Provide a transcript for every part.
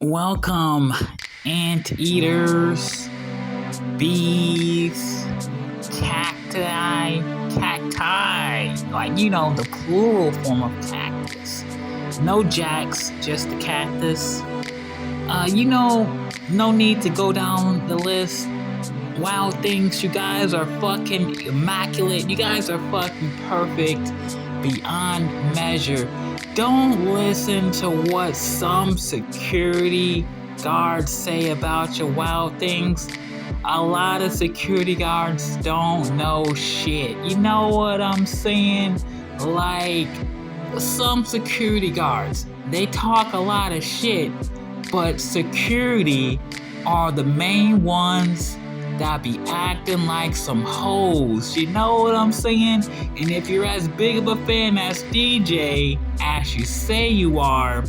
Welcome, anteaters, bees, cacti, the plural form of cactus. No jacks, just the cactus. No need to go down the list. Wow, things, you guys are fucking immaculate. You guys are fucking perfect beyond measure. Don't listen to what some security guards say about your wild things. A lot of security guards don't know shit. You know what I'm saying? Like, some security guards, they talk a lot of shit, but security are the main ones that be acting like some hoes. You know what I'm saying? And if you're as big of a fan as DJ as you say you are,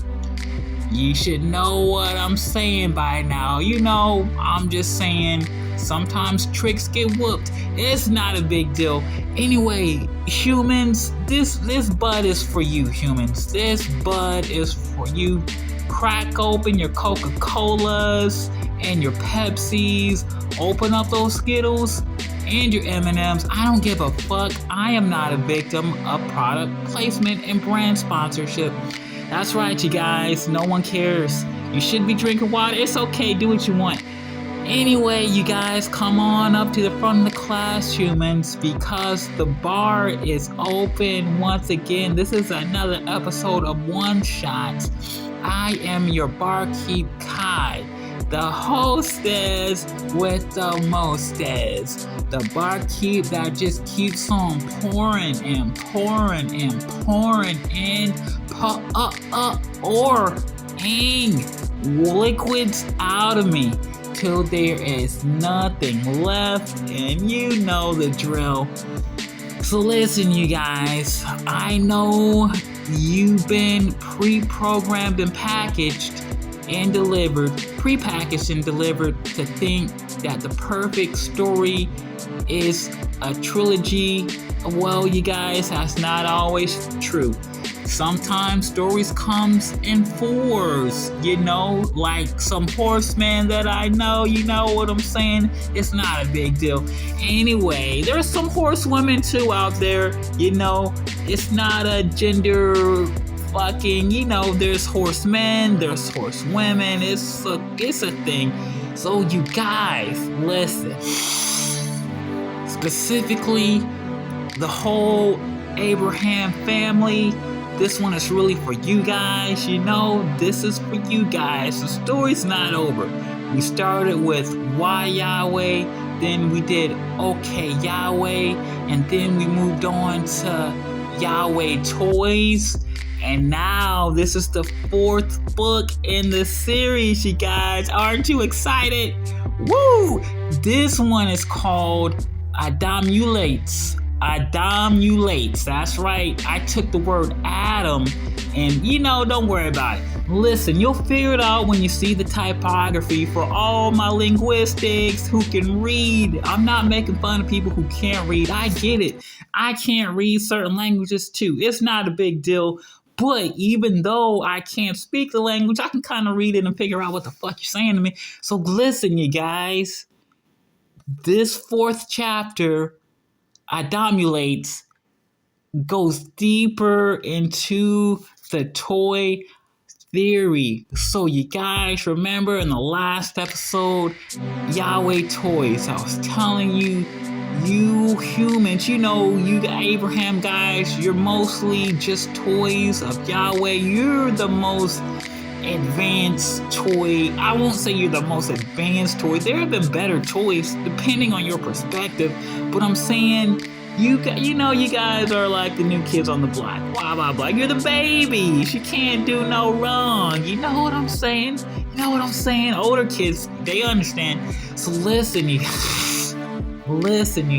you should know what I'm saying by now. I'm just saying sometimes tricks get whooped. It's not a big deal. Anyway, humans, this bud is for you, humans. This bud is for you. Crack open your Coca-Colas and your Pepsis. Open up those Skittles and your M&Ms. I don't give a fuck. I am not a victim of product placement and brand sponsorship. That's right, you guys. No one cares. You should be drinking water. It's okay. Do what you want. Anyway, you guys, come on up to the front of the class, humans, because the bar is open once again. This is another episode of One Shot. I am your barkeep, Kai, the hostess with the mostess, the barkeep that just keeps on pouring and pouring and pouring and pouring liquids out of me till there is nothing left, and you know the drill. So listen, you guys, I know you've been pre-programmed and packaged and delivered, pre-packaged and delivered to think that the perfect story is a trilogy. Well, you guys, that's not always true. Sometimes stories comes in fours, like some horseman that I know, you know what I'm saying? It's not a big deal. Anyway, there's some horsewomen too out there, it's not a gender fucking, there's horsemen, there's horsewomen, it's a thing. So you guys, listen. Specifically, the whole Abraham family, this one is really for you guys, this is for you guys. The story's not over. We started with Why Yahweh, then we did Okay Yahweh, and then we moved on to Yahweh Toys, and now this is the fourth book in the series, you guys. Aren't you excited? Woo! This one is called Adamulates. That's right. I took the word Adam and, don't worry about it. Listen, you'll figure it out when you see the typography. For all my linguistics who can read, I'm not making fun of people who can't read. I get it. I can't read certain languages too. It's not a big deal. But even though I can't speak the language, I can kind of read it and figure out what the fuck you're saying to me. So listen, you guys. This fourth chapter, Adamulates, goes deeper into the toy theory. So you guys remember in the last episode, Yahweh Toys, I was telling you, you humans, you Abraham guys, you're mostly just toys of Yahweh. You're the most advanced toy. I won't say you're the most advanced toy. There have been better toys depending on your perspective, but I'm saying you guys are like the new kids on the block. Blah blah blah. You're the babies. You can't do no wrong. You know what I'm saying? Older kids, they understand. So listen, you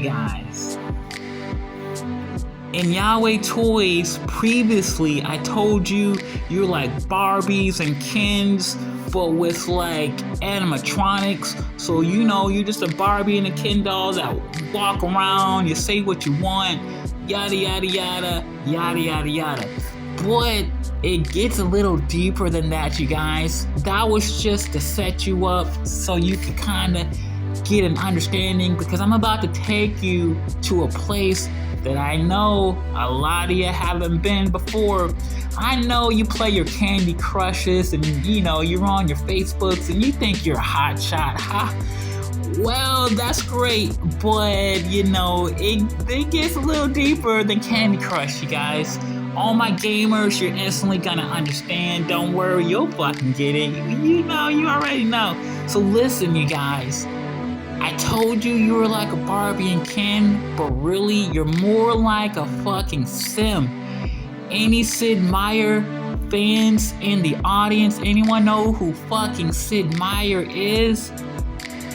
guys. In Yahweh Toys, previously, I told you you're like Barbies and Kens, but with like animatronics. So you're just a Barbie and a Ken doll that walk around, you say what you want, yada yada yada, yada yada yada. But it gets a little deeper than that, you guys. That was just to set you up so you could kind of get an understanding, because I'm about to take you to a place that I know a lot of you haven't been before. I know you play your Candy Crushes and you're on your Facebooks and you think you're a hot shot, huh? Well, that's great, but it gets a little deeper than Candy Crush, you guys. All my gamers, you're instantly gonna understand. Don't worry, you'll fucking get it. You already know. So listen, you guys. I told you were like a Barbie and Ken, but really, you're more like a fucking Sim. Any Sid Meier fans in the audience? Anyone know who fucking Sid Meier is?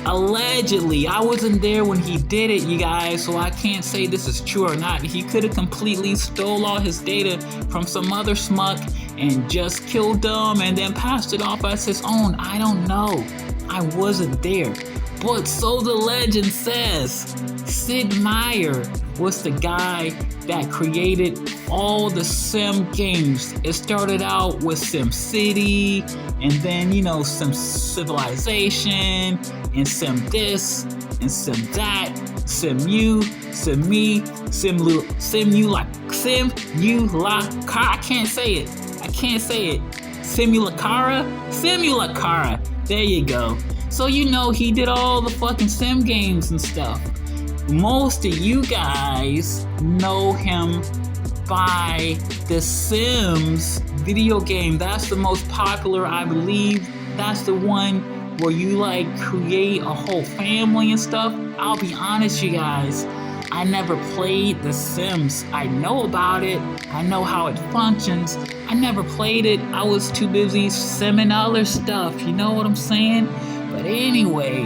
Allegedly, I wasn't there when he did it, you guys, so I can't say this is true or not. He could have completely stole all his data from some other schmuck and just killed them and then passed it off as his own. I don't know. I wasn't there. But so the legend says, Sid Meier was the guy that created all the Sim games. It started out with Sim City, and then, Sim Civilization, and Sim this, and Sim that, Sim You, Sim Me, I can't say it. Simulacara. There you go. So he did all the fucking Sim games and stuff. Most of you guys know him by The Sims video game. That's the most popular, I believe. That's the one where you create a whole family and stuff. I'll be honest, you guys, I never played The Sims. I know about it. I know how it functions. I never played it. I was too busy simming other stuff. You know what I'm saying? But anyway,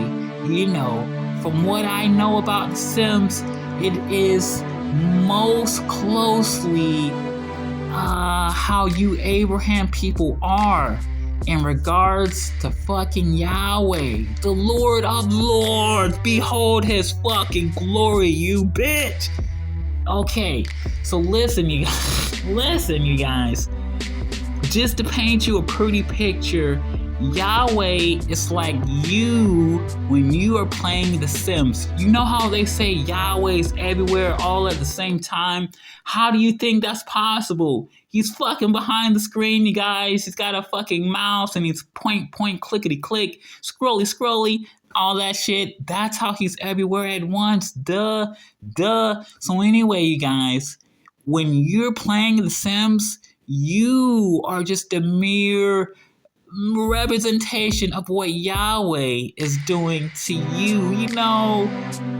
from what I know about The Sims, it is most closely how you Abraham people are in regards to fucking Yahweh, the Lord of Lords. Behold his fucking glory, you bitch. Okay, so listen, you guys. Just to paint you a pretty picture, Yahweh is like you when you are playing The Sims. You know how they say Yahweh is everywhere all at the same time? How do you think that's possible? He's fucking behind the screen, you guys. He's got a fucking mouse and he's point, clickety click, scrolly, all that shit. That's how he's everywhere at once. Duh. So anyway, you guys, when you're playing The Sims, you are just a mere representation of what Yahweh is doing to you,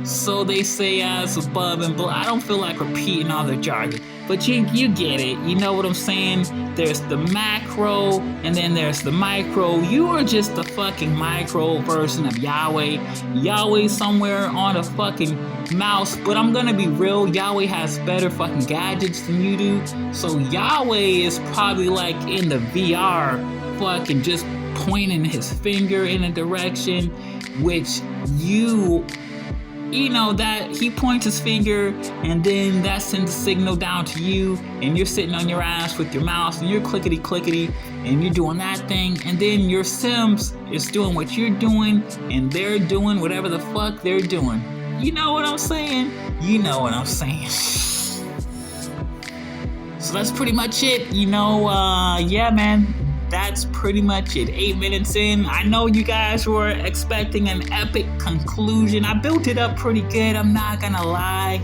So they say as above and below. I don't feel like repeating all the jargon, but you get it. You know what I'm saying? There's the macro and then there's the micro. You are just the fucking micro version of Yahweh. Yahweh's somewhere on a fucking mouse, but I'm gonna be real, Yahweh has better fucking gadgets than you do. So Yahweh is probably in the VR, fucking just pointing his finger in a direction, which that he points his finger and then that sends a signal down to you, and you're sitting on your ass with your mouse and you're clickety and you're doing that thing, and then your Sims is doing what you're doing and they're doing whatever the fuck they're doing. You know what I'm saying? So that's pretty much it. Yeah, man. That's pretty much it. 8 minutes in. I know you guys were expecting an epic conclusion. I built it up pretty good, I'm not gonna lie,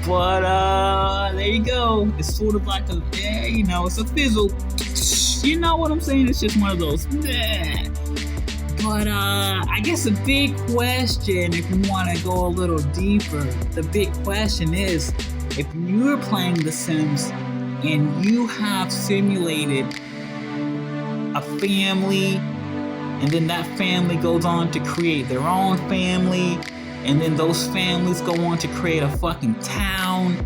But there you go. It's sort of like it's a fizzle. You know what I'm saying? It's just one of those. But I guess the big question, if you want to go a little deeper, the big question is, if you're playing The Sims and you have simulated a family, and then that family goes on to create their own family, and then those families go on to create a fucking town,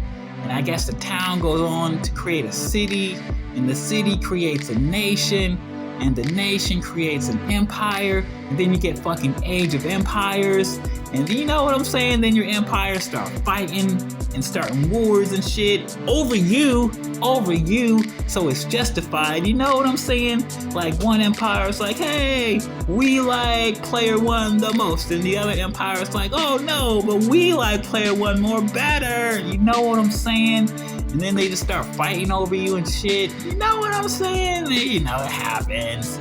and I guess the town goes on to create a city, and the city creates a nation, and the nation creates an empire, and then you get fucking Age of Empires, and you know what I'm saying? Then your empires start fighting and starting wars and shit over you, so it's justified, you know what I'm saying? Like one empire is like, hey, we like player one the most, and the other empire is like, oh no, but we like player one more better, you know what I'm saying? And then they just start fighting over you and shit, you know what I'm saying? You know, it happens.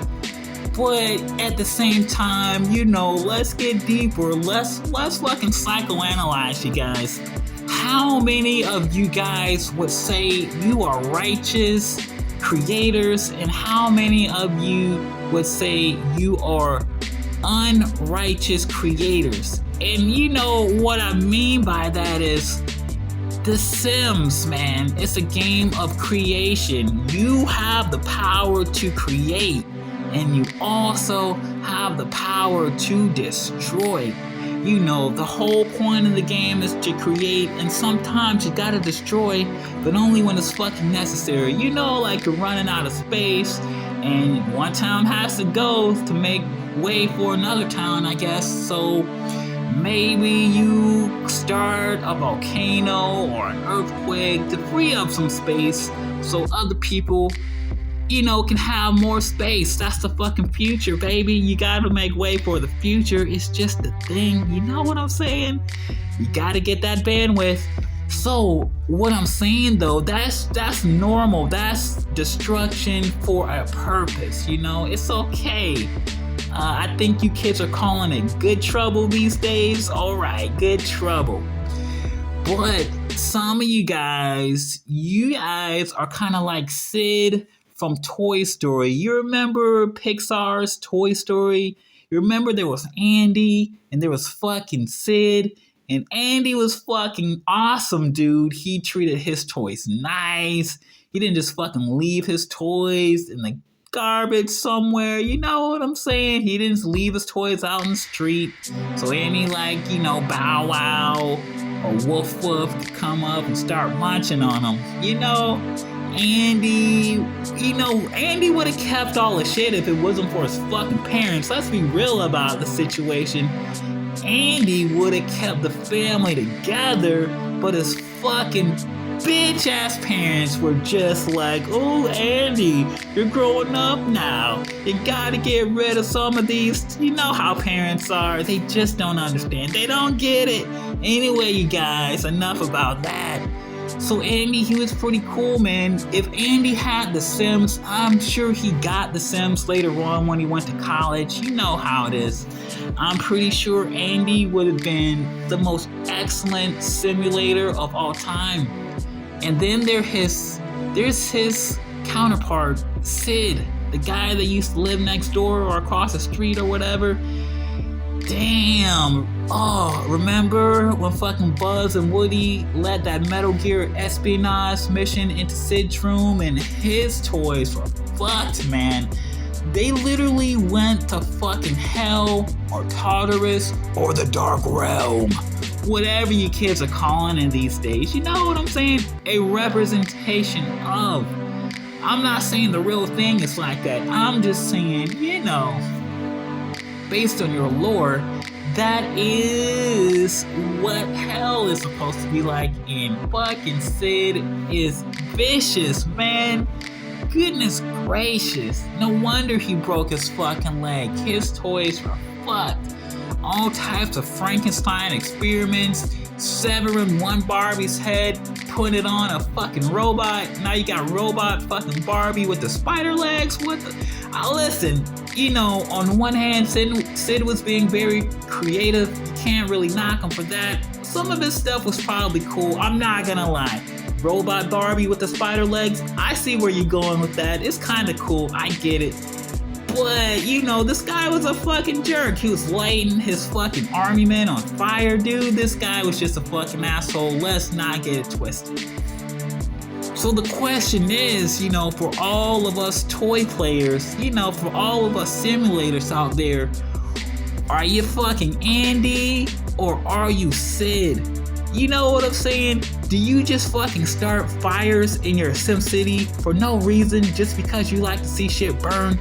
But at the same time, you know, let's get deeper. Let's fucking psychoanalyze you guys. How many of you guys would say you are righteous creators, and how many of you would say you are unrighteous creators? And you know what I mean by that is The Sims, man. It's a game of creation. You have the power to create, and you also have the power to destroy. You know, the whole point of the game is to create, and sometimes you gotta destroy, but only when it's fucking necessary. You know, like you're running out of space, and one town has to go to make way for another town, I guess. So maybe you start a volcano or an earthquake to free up some space so other people, you know, can have more space. That's the fucking future, baby. You gotta make way for the future. It's just the thing. You know what I'm saying? You gotta get that bandwidth. So what I'm saying though, that's normal. That's destruction for a purpose. You know, it's okay. I think you kids are calling it good trouble these days. All right, good trouble. But some of you guys are kind of like Sid from Toy Story. You remember Pixar's Toy Story? You remember there was Andy and there was fucking Sid, and Andy was fucking awesome, dude. He treated his toys nice. He didn't just fucking leave his toys in the garbage somewhere. You know what I'm saying? He didn't leave his toys out in the street. So any like, you know, Bow Wow or Woof Woof could come up and start munching on them. You know, Andy would have kept all the shit if it wasn't for his fucking parents. Let's be real about the situation. Andy would have kept the family together, but his fucking bitch ass parents were just like, oh, Andy, you're growing up now. You gotta get rid of some of these. You know how parents are. They just don't understand. They don't get it. Anyway, you guys, enough about that. So Andy, he was pretty cool, man. If Andy had The Sims, I'm sure he got The Sims later on when he went to college. You know how it is. I'm pretty sure Andy would have been the most excellent simulator of all time. And then there's his counterpart, Sid, the guy that used to live next door or across the street or whatever. Damn. Oh, remember when fucking Buzz and Woody led that Metal Gear espionage mission into Sid's room, and his toys were fucked, man. They literally went to fucking hell or Tartarus or the Dark Realm. Whatever you kids are calling it these days. You know what I'm saying? A representation of. I'm not saying the real thing is like that. I'm just saying, you know, based on your lore, that is what hell is supposed to be like, and fucking Sid is vicious, man. Goodness gracious. No wonder he broke his fucking leg. His toys were fucked. All types of Frankenstein experiments, severing one Barbie's head, putting it on a fucking robot. Now you got robot fucking Barbie with the spider legs. What the? Listen, you know, on the one hand, Sid was being very creative. You can't really knock him for that. Some of his stuff was probably cool. I'm not gonna lie. Robot Barbie with the spider legs, I see where you're going with that. It's kind of cool. I get it. But, you know, this guy was a fucking jerk. He was lighting his fucking army men on fire, dude. This guy was just a fucking asshole. Let's not get it twisted. So the question is, you know, for all of us toy players, you know, for all of us simulators out there, are you fucking Andy or are you Sid? You know what I'm saying? Do you just fucking start fires in your SimCity for no reason just because you like to see shit burn?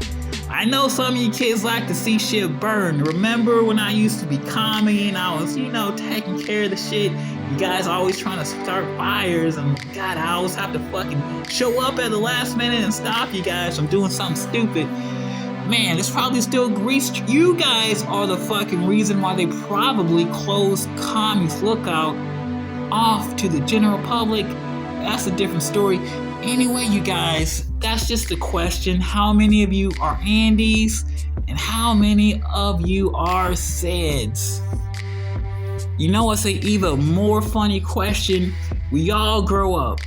I know some of you kids like to see shit burn. Remember when I used to be calming and I was, taking care of the shit? You guys always trying to start fires, and God, I always have to fucking show up at the last minute and stop you guys from doing something stupid. Man, it's probably still grease. You guys are the fucking reason why they probably closed Commies Lookout off to the general public. That's a different story. Anyway, you guys, that's just a question. How many of you are Andys and how many of you are Sids? You know what's an even more funny question? We all grow up.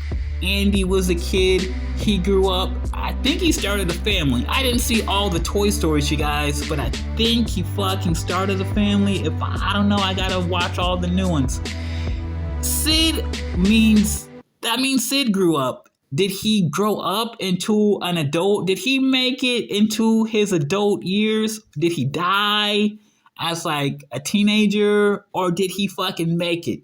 Andy was a kid. He grew up. I think he started a family. I didn't see all the Toy Stories, you guys, but I think he fucking started a family. If I don't know, I gotta watch all the new ones. That means Sid grew up. Did he grow up into an adult? Did he make it into his adult years? Did he die as like a teenager, or did he fucking make it?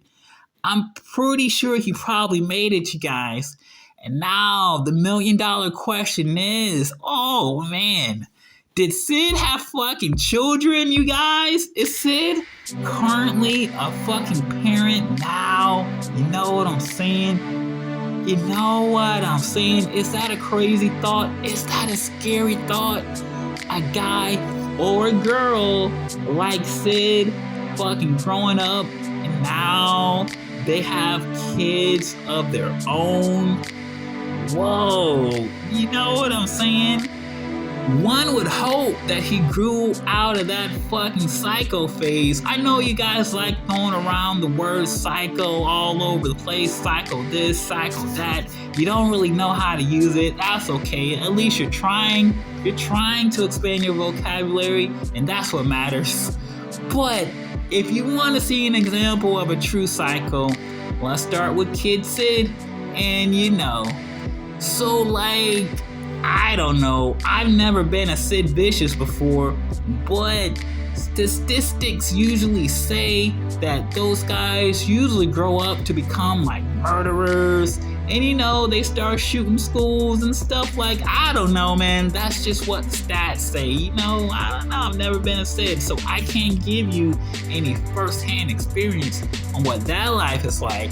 I'm pretty sure he probably made it, you guys. And now the $1 million question is, oh man, did Sid have fucking children, you guys? Is Sid currently a fucking parent now? You know what I'm saying? You know what I'm saying? Is that a crazy thought? Is that a scary thought? A guy or a girl like Sid fucking growing up and now they have kids of their own. Whoa, you know what I'm saying? One would hope that he grew out of that fucking psycho phase. I know you guys like throwing around the word psycho all over the place. Psycho this, psycho that. You don't really know how to use it. That's okay. At least you're trying. You're trying to expand your vocabulary, and that's what matters. But if you want to see an example of a true psycho, let's start with Kid Sid. And so like, I don't know. I've never been a Sid Vicious before, but statistics usually say that those guys usually grow up to become like murderers. And they start shooting schools and stuff like, I don't know, man. That's just what stats say. I don't know. I've never been a Sid, so I can't give you any first-hand experience on what that life is like.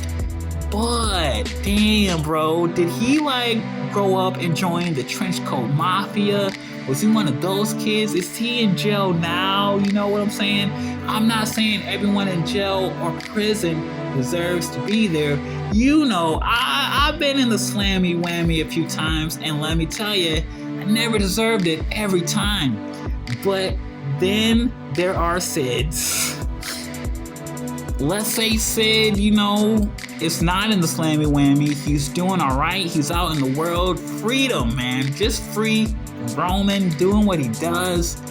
But damn, bro, did he like grow up and join the Trenchcoat Mafia? Was he one of those kids? Is he in jail now? You know what I'm saying? I'm not saying everyone in jail or prison deserves to be there. I've been in the slammy whammy a few times, and let me tell you, I never deserved it every time. But then there are Sids. Let's say Sid, it's not in the slammy whammy. He's doing all right. He's out in the world. Freedom, man. Just free, roaming, doing what he does.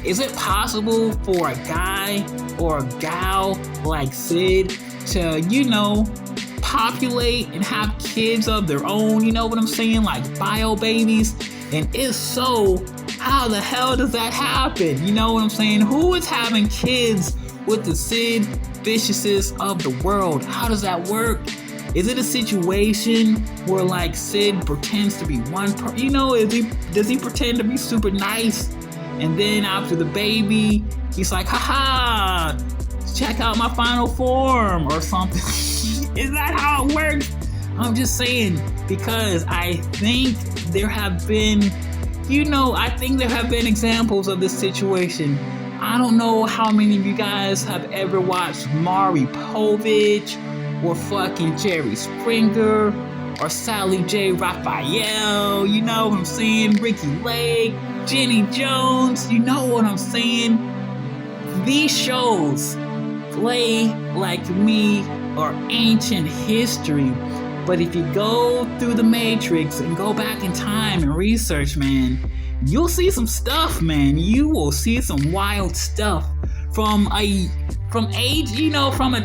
Is it possible for a guy or a gal like Sid to, populate and have kids of their own? You know what I'm saying? Like bio babies? And if so, how the hell does that happen? You know what I'm saying? Who is having kids with the Sid Viciouses of the world? How does that work? Is it a situation where like Sid pretends to be one person? Does he pretend to be super nice? And then after the baby, he's like, haha, check out my final form or something. Is that how it works? I'm just saying, because I think there have been, examples of this situation. I don't know how many of you guys have ever watched Maury Povich or fucking Jerry Springer or Sally J. Raphael, you know what I'm saying? Ricky Lake, Jenny Jones, you know what I'm saying? These shows play like me or ancient history, but if you go through the Matrix and go back in time and research, man, you'll see some stuff, man. You will see some wild stuff from a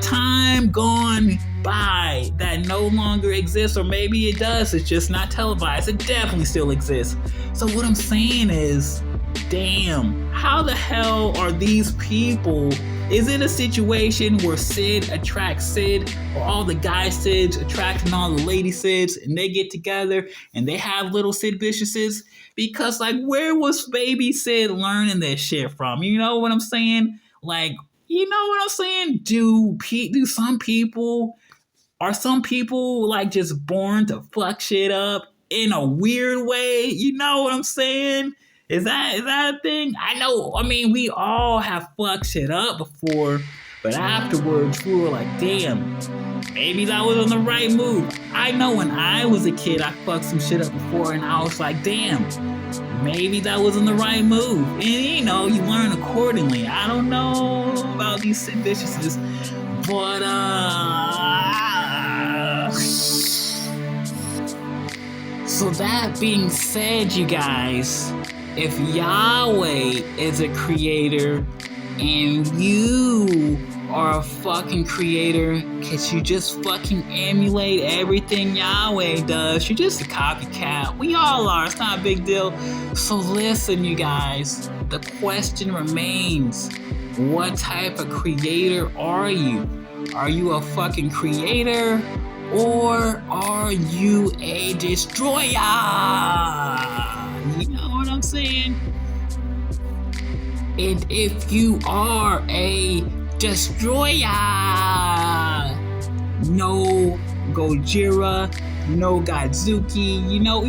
time gone by that no longer exists, or maybe it does, it's just not televised. It definitely still exists. So what I'm saying is, damn, how the hell are these people Is it a situation where Sid attracts Sid, or all the guy Sids attracting all the lady Sids, and they get together and they have little Sid Viciouses? Because, like, where was baby Sid learning this shit from? You know what I'm saying? Like, you know what I'm saying? Are some people like just born to fuck shit up in a weird way? You know what I'm saying? Is that a thing? I mean, we all have fucked shit up before, but afterwards we were like, damn, maybe that was on the right move. I know when I was a kid, I fucked some shit up before, and I was like, damn, maybe that wasn't the right move. And you know, you learn accordingly. I don't know about these Sid Viciouses, but so that being said, you guys, if Yahweh is a creator and you are a fucking creator because you just fucking emulate everything Yahweh does, you're just a copycat. We all are. It's not a big deal. So listen, you guys, the question remains, what type of creator are you? Are you a fucking creator, or are you a destroyer? You know what I'm saying? And if you are a destroyer, no Gojira, no Godzuki, you know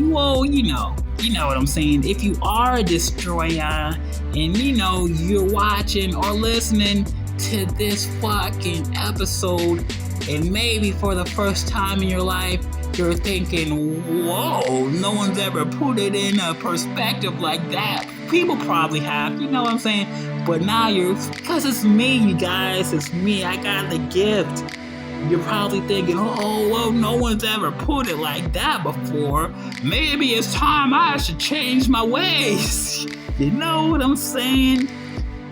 what I'm saying. If you are a destroyer and you know you're watching or listening to this fucking episode, and maybe for the first time in your life you're thinking, whoa, no one's ever put it in a perspective like that. People probably have, you know what I'm saying? But now because it's me, you guys, it's me, I got the gift. You're probably thinking, oh, well, no one's ever put it like that before. Maybe it's time I should change my ways. You know what I'm saying?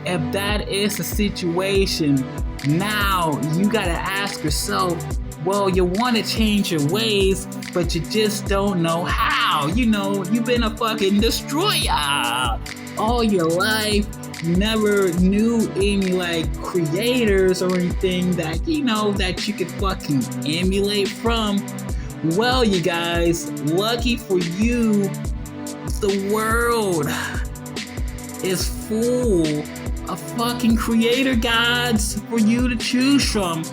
If that is the situation, now you gotta ask yourself, well, you want to change your ways, but you just don't know how. You know, you've been a fucking destroyer all your life. You never knew any, like, creators or anything that, you know, that you could fucking emulate from. Well, you guys, lucky for you, the world is full of fucking creator gods for you to choose from.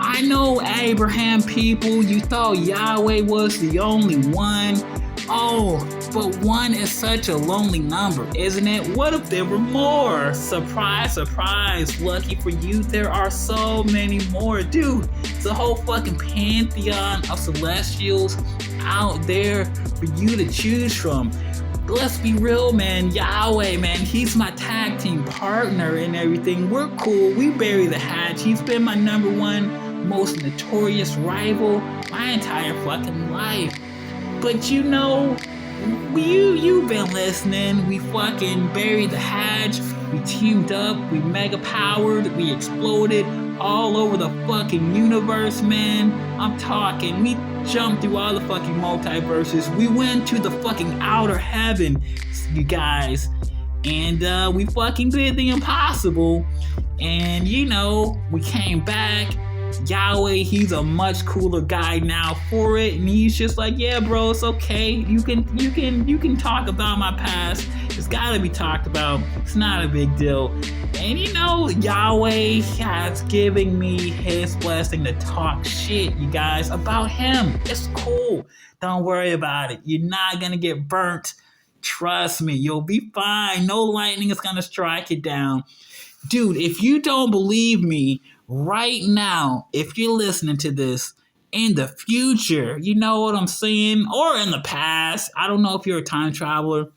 I know, Abraham people, you thought Yahweh was the only one. Oh, but one is such a lonely number, isn't it? What if there were more? Surprise, surprise. Lucky for you, there are so many more. Dude, it's a whole fucking pantheon of celestials out there for you to choose from. Let's be real, man. Yahweh, man, he's my tag team partner and everything. We're cool. We bury the hatch. He's been my number one most notorious rival my entire fucking life. But you know, you've been listening. We fucking buried the hatch. We teamed up. We mega powered. We exploded all over the fucking universe, man. I'm talking. We jumped through all the fucking multiverses. We went to the fucking outer heaven, you guys. And we fucking did the impossible. And you know, we came back. Yahweh, he's a much cooler guy now for it, and he's just like, yeah, bro, it's okay. You can talk about my past. It's gotta be talked about. It's not a big deal. And you know, Yahweh has given me his blessing to talk shit, you guys, about him. It's cool. Don't worry about it. You're not gonna get burnt. Trust me, you'll be fine. No lightning is gonna strike it down. Dude, if you don't believe me, right now, if you're listening to this in the future, you know what I'm saying? Or in the past, I don't know if you're a time traveler,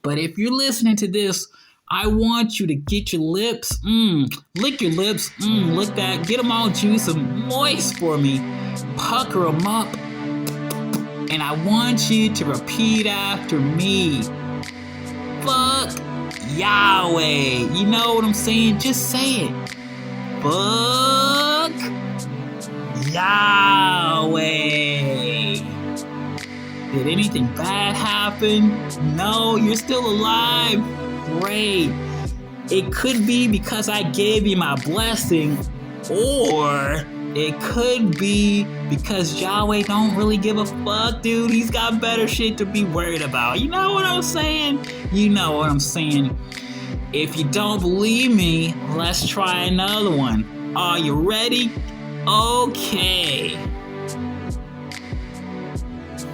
but if you're listening to this, I want you to get your lips, lick your lips, lick that, get them all juicy and moist for me, pucker them up, and I want you to repeat after me. Fuck Yahweh. You know what I'm saying? Just say it. Fuck Yahweh. Did anything bad happen? No, you're still alive. Great. It could be because I gave you my blessing, or it could be because Yahweh don't really give a fuck, dude. He's got better shit to be worried about. You know what I'm saying? You know what I'm saying. If you don't believe me, let's try another one. Are you ready? Okay.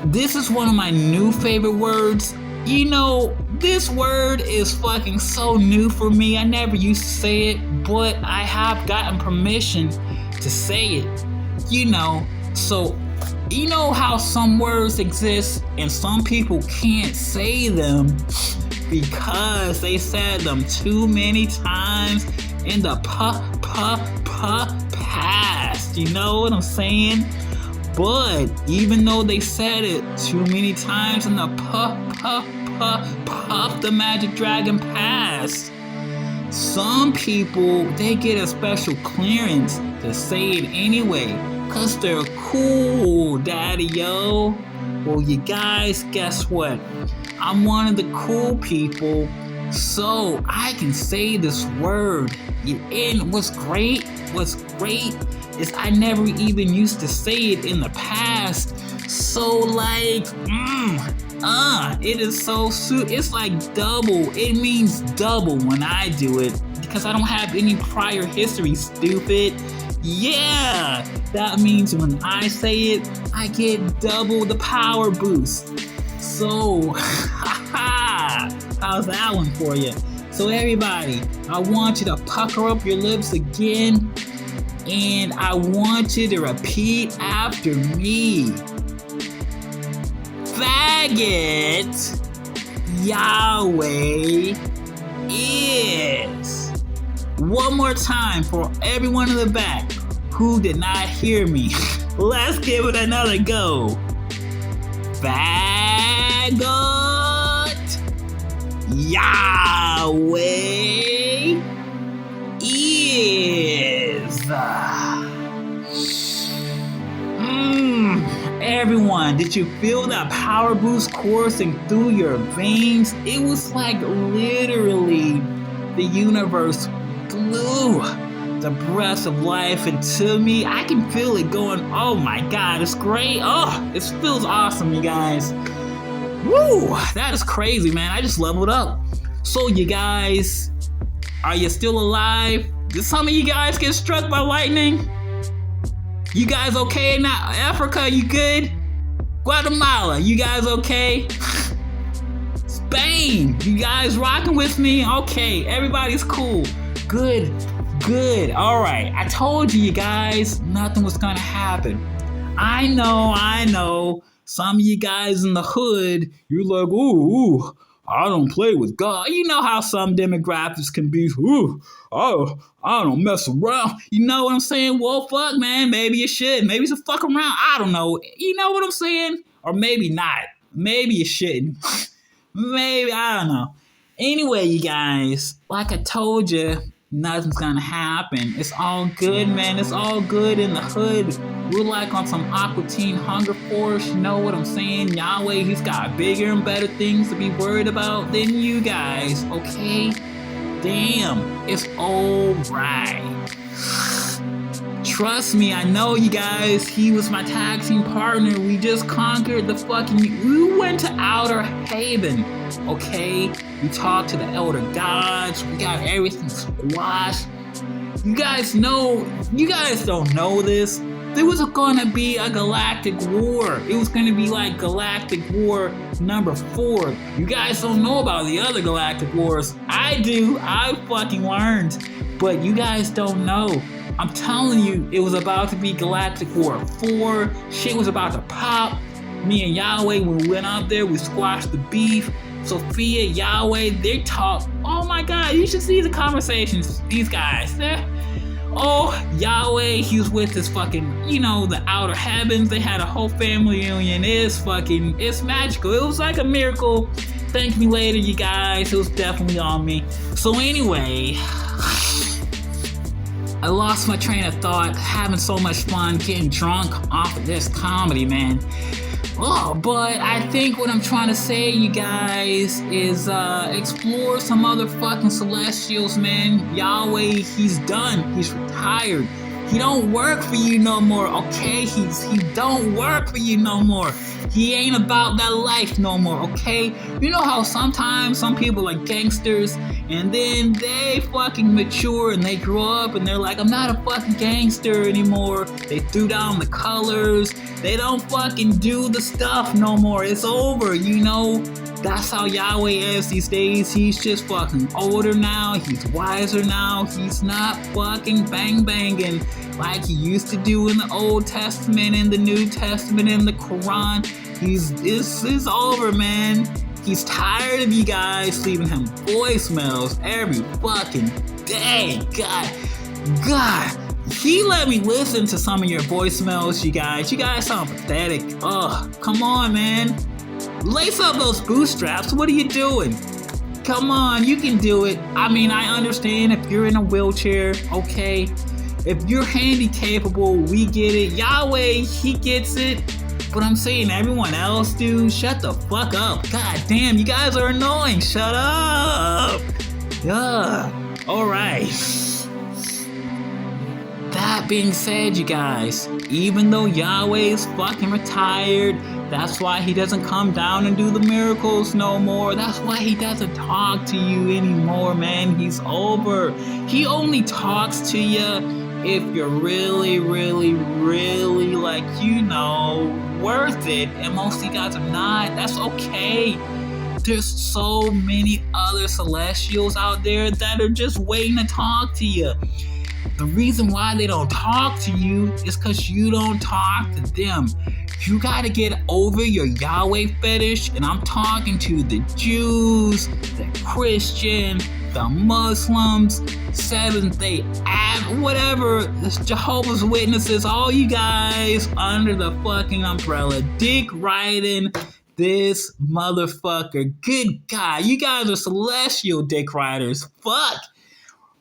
This is one of my new favorite words. You know, this word is fucking so new for me. I never used to say it, but I have gotten permission to say it. You know, so you know how some words exist and some people can't say them because they said them too many times in the past. You know what I'm saying? But even though they said it too many times in the Puff the Magic Dragon past, some people, they get a special clearance to say it anyway, cause they're cool, daddy-o. Well, you guys, guess what? I'm one of the cool people, so I can say this word. And what's great is I never even used to say it in the past. So like, it is so it's like double. It means double when I do it because I don't have any prior history, stupid. Yeah, that means when I say it, I get double the power boost. So, how's that one for you? So everybody, I want you to pucker up your lips again, and I want you to repeat after me. Faggot, Yahweh is. One more time for everyone in the back who did not hear me. Let's give it another go. Faggot, Yahweh is. Everyone, did you feel that power boost coursing through your veins? It was like literally the universe blew the breath of life into me. I can feel it going. Oh my god, it's great. Oh, it feels awesome, you guys. Woo, that is crazy, man. I just leveled up. So you guys, are you still alive? Did some of you guys get struck by lightning? You guys okay now? Africa, you good? Guatemala, you guys okay? Spain, you guys rocking with me? Okay, everybody's cool. Good. Alright, I told you guys nothing was gonna happen. I know. Some of you guys in the hood, you're like, ooh, I don't play with God. You know how some demographics can be, ooh, oh, I don't mess around. You know what I'm saying? Well, fuck, man, maybe you should. Maybe you should fuck around. I don't know. You know what I'm saying? Or maybe not. Maybe you shouldn't. Maybe, I don't know. Anyway, you guys, like I told you, nothing's gonna happen. It's all good, man. It's all good in the hood. We're like on some Aqua Teen Hunger Force. You know what I'm saying? Yahweh, he's got bigger and better things to be worried about than you guys, okay? Damn, it's alright. Trust me, I know you guys. He was my tag team partner. We just conquered the fucking... We went to Outer Haven, okay? We talked to the Elder Gods. We got everything squashed. You guys don't know this. There was gonna be a galactic war. It was gonna be like Galactic War number 4. You guys don't know about the other galactic wars. I do. I fucking learned. But you guys don't know. I'm telling you, it was about to be Galactic War 4. Shit was about to pop. Me and Yahweh, when we went out there, we squashed the beef. Sophia, Yahweh, they talk. Oh my god, you should see the conversations. These guys. Oh, Yahweh, he was with his fucking, the outer heavens. They had a whole family reunion. It's magical. It was like a miracle. Thank me later, you guys. It was definitely on me. So anyway, I lost my train of thought, having so much fun getting drunk off of this comedy, man. Oh, but I think what I'm trying to say, you guys, is explore some other fucking celestials, man. Yahweh, he's done. He's retired. He don't work for you no more, okay? He don't work for you no more. He ain't about that life no more, okay? You know how sometimes some people are gangsters and then they fucking mature and they grow up and they're like, I'm not a fucking gangster anymore. They threw down the colors. They don't fucking do the stuff no more. It's over, you know? That's how Yahweh is these days. He's just fucking older now. He's wiser now. He's not fucking bang-banging like he used to do in the Old Testament, in the New Testament, in the Quran. This is over, man. He's tired of you guys leaving him voicemails every fucking day. God. He let me listen to some of your voicemails, you guys. You guys sound pathetic. Ugh, come on, man. Lace up those bootstraps. What are you doing? Come on, you can do it. I mean, I understand if you're in a wheelchair, okay? If you're handicapable, we get it. Yahweh, he gets it. But I'm saying everyone else, dude, shut the fuck up. God damn, you guys are annoying. Shut up. Ugh. Alright. That being said, you guys, even though Yahweh is fucking retired, that's why he doesn't come down and do the miracles no more. That's why he doesn't talk to you anymore, man. He's over. He only talks to you if you're really, like, you know, worth it. And most of you guys are not. That's okay. There's so many other celestials out there that are just waiting to talk to you. The reason why they don't talk to you is because you don't talk to them. You gotta get over your Yahweh fetish, and I'm talking to the Jews, the Christian, the Muslims, Seventh-day Adventists, whatever, the Jehovah's Witnesses, all you guys under the fucking umbrella, dick riding this motherfucker. Good God, you guys are celestial dick riders. Fuck.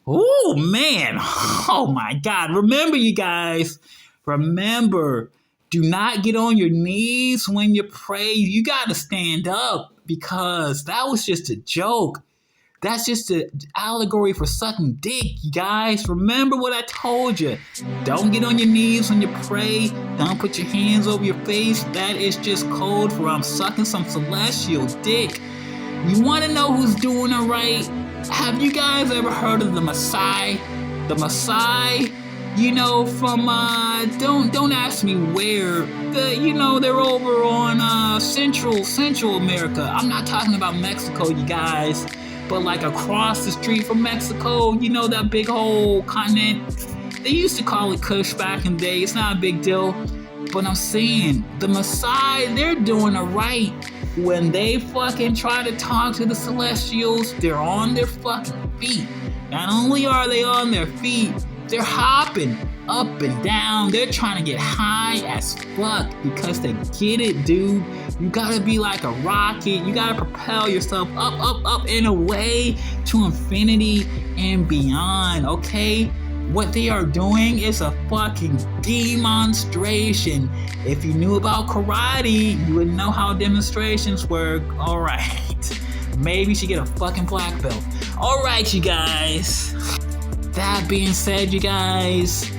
Oh, man. Oh, my God. Remember, you guys. Remember, do not get on your knees when you pray. You got to stand up because that was just a joke. That's just an allegory for sucking dick, you guys. Remember what I told you. Don't get on your knees when you pray. Don't put your hands over your face. That is just code for I'm sucking some celestial dick. You want to know who's doing it right? Have you guys ever heard of the Maasai? The Maasai, you know, from don't ask me where. They're over on Central America. I'm not talking about Mexico, you guys, but like across the street from Mexico. You know, that big whole continent. They used to call it Kush back in the day. It's not a big deal, but I'm saying the Maasai, they're doing it right. When they fucking try to talk to the celestials, they're on their fucking feet. Not only are they on their feet, they're hopping up and down. They're trying to get high as fuck because they get it, dude. You gotta be like a rocket. You gotta propel yourself up and away to infinity and beyond, okay? What they are doing is a fucking demonstration. If you knew about karate, you would know how demonstrations work. Alright. Maybe you should get a fucking black belt. Alright, you guys. That being said, you guys,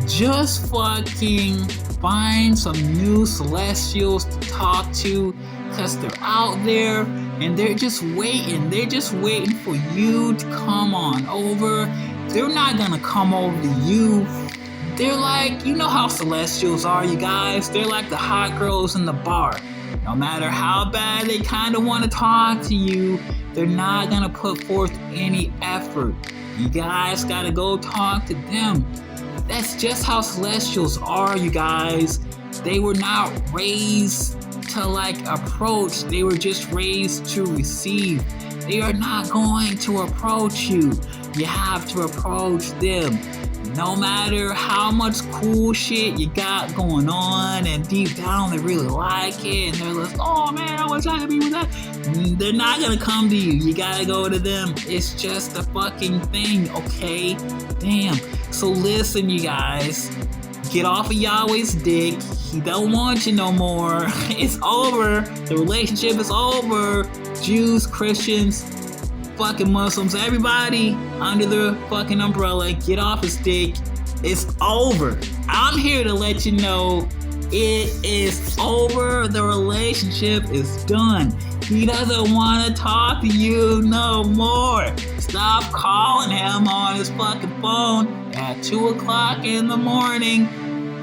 just fucking find some new celestials to talk to, because they're out there and they're just waiting. They're just waiting for you to come on over. They're not gonna come over to you. They're like, you know how celestials are, you guys. They're like the hot girls in the bar. No matter how bad they kind of want to talk to you, they're not gonna put forth any effort. You guys gotta go talk to them. That's just how celestials are, you guys. They were not raised to like approach. They were just raised to receive. They are not going to approach you. You have to approach them. No matter how much cool shit you got going on, and deep down they really like it, and they're like, oh man, I wish I could be with that. They're not gonna come to you. You gotta go to them. It's just a fucking thing, okay? Damn. So listen, you guys. Get off of Yahweh's dick. He don't want you no more. It's over. The relationship is over. Jews, Christians, fucking Muslims, everybody under the fucking umbrella, get off his dick. It's over. I'm here to let you know it is over. The relationship is done. He doesn't want to talk to you no more. Stop calling him on his fucking phone at 2 o'clock in the morning.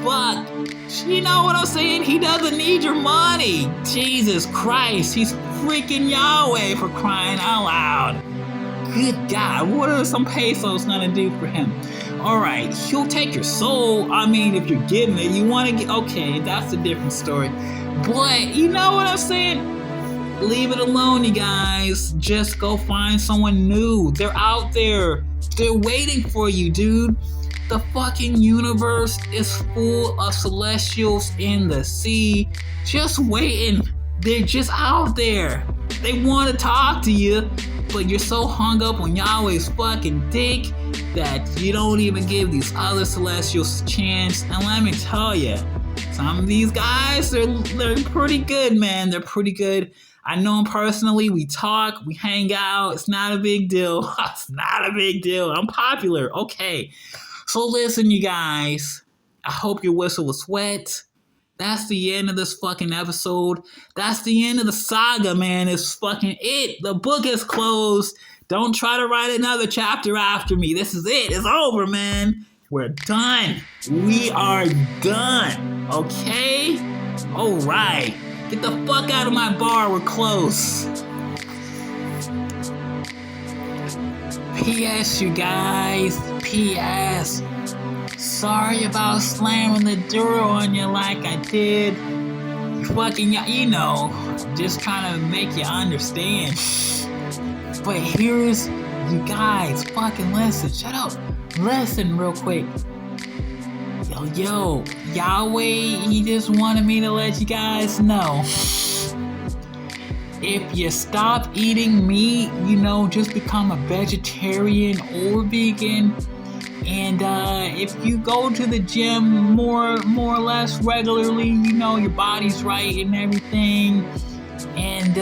Fuck. You know what I'm saying? He doesn't need your money. Jesus Christ. He's freaking Yahweh, for crying out loud. Good God. What are some pesos gonna do for him? Alright, he'll take your soul. I mean, if you're getting it, you want to get... Okay, that's a different story. But, you know what I'm saying? Leave it alone, you guys. Just go find someone new. They're out there. They're waiting for you, dude. The fucking universe is full of celestials in the sea. Just waiting. They're just out there. They want to talk to you, but you're so hung up on Yahweh's fucking dick that you don't even give these other celestials a chance. And let me tell you, some of these guys, they're pretty good, man. They're pretty good. I know them personally. We talk, we hang out. It's not a big deal. It's not a big deal. I'm popular. Okay. So listen, you guys. I hope your whistle was wet. That's the end of this fucking episode. That's the end of the saga, man. It's fucking it. The book is closed. Don't try to write another chapter after me. This is it. It's over, man. We're done. We are done. Okay? All right. Get the fuck out of my bar. We're close. P.S. you guys. P.S. Sorry about slamming the door on you like I did. You fucking, you know, just trying to make you understand. But here's, you guys, fucking listen. Shut up. Listen real quick. Yo, Yahweh, he just wanted me to let you guys know. If you stop eating meat, you know, just become a vegetarian or vegan. And if you go to the gym more or less regularly, you know, your body's right and everything. And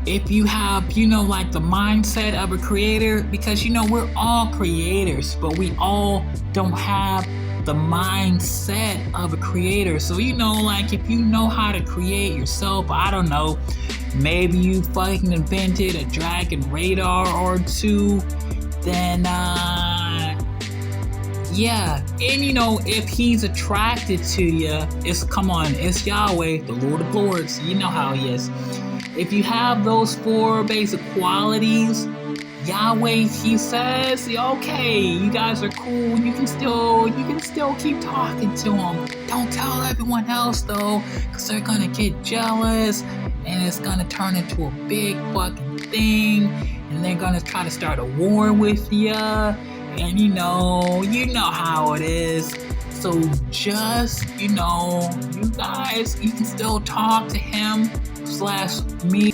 if you have, you know, like the mindset of a creator, because, you know, we're all creators, but we all don't have the mindset of a creator. So, you know, like if you know how to create yourself, I don't know, maybe you fucking invented a dragon radar or two, then yeah. And you know, if he's attracted to you, it's Yahweh, the Lord of Lords. You know how he is. If you have those 4 basic qualities, Yahweh, he says, okay, you guys are cool. You can still keep talking to him. Don't tell everyone else though, because they're gonna get jealous, and it's gonna turn into a big fucking thing, and they're gonna try to start a war with you. And you know how it is. So just, you know, you guys, you can still talk to him / me.